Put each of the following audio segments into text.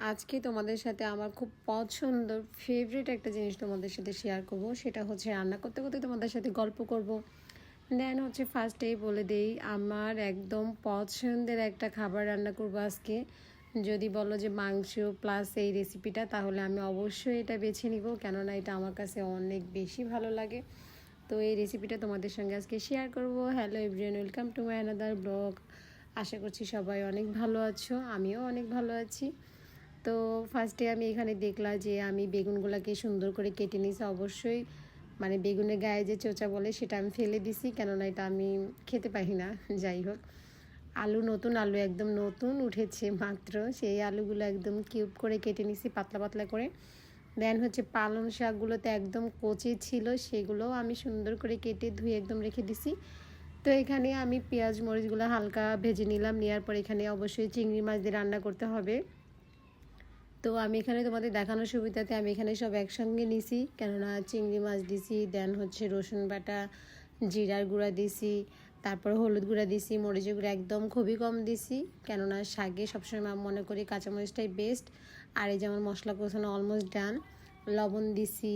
আজকে তোমাদের সাথে আমার খুব পছন্দের ফেভারিট একটা জিনিস তোমাদের সাথে শেয়ার করব। সেটা হচ্ছে রান্না করতে করতে তোমাদের সাথে গল্প করব। দেন হচ্ছে ফার্স্টেই বলে দেই, আমার একদম পছন্দের একটা খাবার রান্না করব আজকে। যদি বলো যে মাংস প্লাস এই রেসিপিটা, তাহলে আমি অবশ্যই এটা বেছে নিব, কেননা এটা আমার কাছে অনেক বেশি ভালো লাগে। তো এই রেসিপিটা তোমাদের সঙ্গে আজকে শেয়ার করব। Hello everyone, welcome to my another blog. আশা করছি সবাই অনেক ভালো আছো, আমিও অনেক ভালো আছি। তো ফার্স্টে আমি এখানে দেখলাম যে আমি বেগুনগুলোকে সুন্দর করে কেটে নিয়েছি। অবশ্যই মানে বেগুনের গায়ে যে চোচা বলে সেটা আমি ফেলে দিছি, কেননা এটা আমি খেতে পারি না। যাই হোক, নতুন আলু একদম নতুন উঠেছে মাত্র, সেই আলুগুলো একদম কিউব করে কেটে নিছি পাতলা পাতলা করে। দেন হচ্ছে পালং শাকগুলোতে একদম কচি ছিল, সেগুলোও আমি সুন্দর করে কেটে ধুয়ে একদম রেখে দিছি। তো এখানে আমি পেঁয়াজ মরিচগুলো হালকা ভেজে নিলাম। নেওয়ার পর এখানে অবশ্যই চিংড়ি মাছ দিয়ে রান্না করতে হবে। তো আমি এখানে তোমাদের দেখানোর সুবিধাতে আমি এখানে সব একসঙ্গে নিছি, কেননা চিংড়ি মাছ দিছি, দেন হচ্ছে রসুন বাটা, জিরার গুঁড়া দিছি, তারপর হলুদ গুঁড়া দিছি, মরিচের গুঁড়া একদম খুবই কম দিছি, কেননা শাকে সবসময় আমি মনে করি কাঁচামরিচটাই বেস্ট। আর এই যেমন মশলা কষানো অলমোস্ট ডান, লবণ দিছি।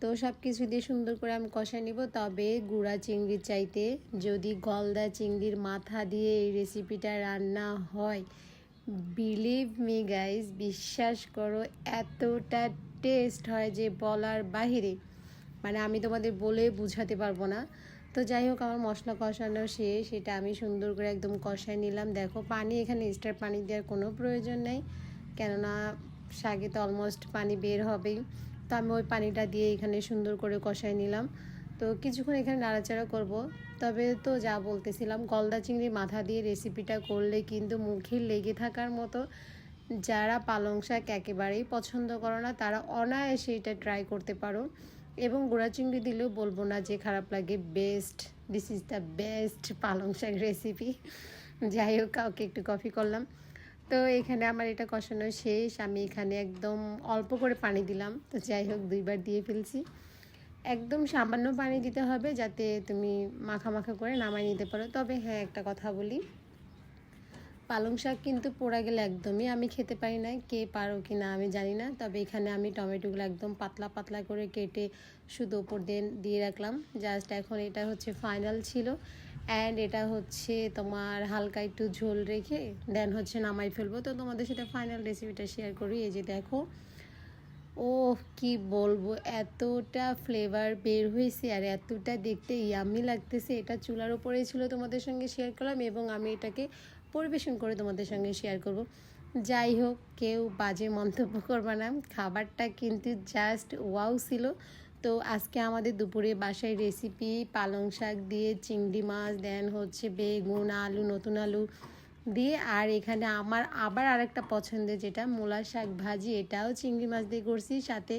তো সব কিছু দিয়ে সুন্দর করে আমি কষাই নিব। তবে গুঁড়া চিংড়ির চাইতে যদি গলদা চিংড়ির মাথা দিয়ে এই রেসিপিটা রান্না হয়, বিলিভ মি গাইজ, বিশ্বাস করো এতটা টেস্ট হয় যে বলার বাহিরে, মানে আমি তোমাদের বলে বুঝাতে পারবো না। তো যাই হোক, আমার মশলা কষানো শেষ, সেটা আমি সুন্দর করে একদম কষাই নিলাম। দেখো পানি এখানে এক্সট্রা পানি দেওয়ার কোনো প্রয়োজন নেই, কেননা শাকে তো অলমোস্ট পানি বের হবেই। তো আমি ওই পানিটা দিয়ে এখানে সুন্দর করে কষাই নিলাম। তো কিছুক্ষণ এখানে নাড়াচাড়া করব। তবে তো যা বলতেছিলাম, গলদা চিংড়ি মাথা দিয়ে রেসিপিটা করলে কিন্তু মুখে লেগে থাকার মতো। যারা পালং শাক একেবারেই পছন্দ করো না, তারা অনায়াসে এটা ট্রাই করতে পারো। এবং গুঁড়া চিংড়ি দিলেও বলবো না যে খারাপ লাগে। Best, this is the best পালং শাক রেসিপি। যাই হোক, কাউকে একটু কফি করলাম। তো এখানে আমার এটা কষানো শেষ। আমি এখানে একদম অল্প করে পানি দিলাম। তো যাই হোক, দুইবার দিয়ে ফেলছি। একদম সামান্য পানি দিতে হবে, যাতে তুমি মাখা মাখা করে নামাই নিতে পারো। তবে হ্যাঁ, একটা কথা বলি, পালং শাক কিন্তু পোড়া গেলে একদমই আমি খেতে পারি না। কে পারো কি না আমি জানি না। তবে এখানে আমি টমেটোগুলো একদম পাতলা পাতলা করে কেটে শুধু ওপর দিয়ে রাখলাম। জাস্ট এখন এটা হচ্ছে ফাইনাল ছিল। অ্যান্ড এটা হচ্ছে তোমার হালকা একটু ঝোল রেখে দেন হচ্ছে নামাই ফেলবো। তো তোমাদের সাথে ফাইনাল রেসিপিটা শেয়ার করি। এই যে দেখো, ও কি বলবো, এতটা ফ্লেভার বের হয়েছে আর এতটা দেখতে ইয়ামি লাগতেছে। এটা চুলার ওপরেই ছিল, তোমাদের সঙ্গে শেয়ার করলাম, এবং আমি এটাকে পরিবেশন করে তোমাদের সঙ্গে শেয়ার করব। যাই হোক, কেউ বাজে মন্তব্য করবে না, খাবারটা কিন্তু জাস্ট ওয়াও ছিল। তো আজকে আমাদের দুপুরে বাসায় রেসিপি পালং শাক দিয়ে চিংড়ি মাছ, দেন হচ্ছে বেগুন আলু, নতুন আলু দিয়ে, আর এখানে আমার আবার আরেকটা পছন্দের যেটা মূলা শাক ভাজি, এটাও চিংড়ি মাছ দিয়ে করছি, সাথে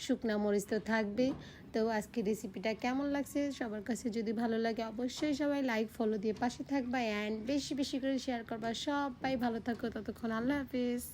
শুকনা মরিচ তো থাকবেই। তো আজকে রেসিপিটা কেমন লাগছে সবার কাছে যদি ভালো লাগে, অবশ্যই সবাই লাইক ফলো দিয়ে পাশে থাকবা, অ্যান্ড বেশি বেশি করে শেয়ার করবা। সবাই ভালো থাকো, ততক্ষণ আল্লাহ হাফিজ।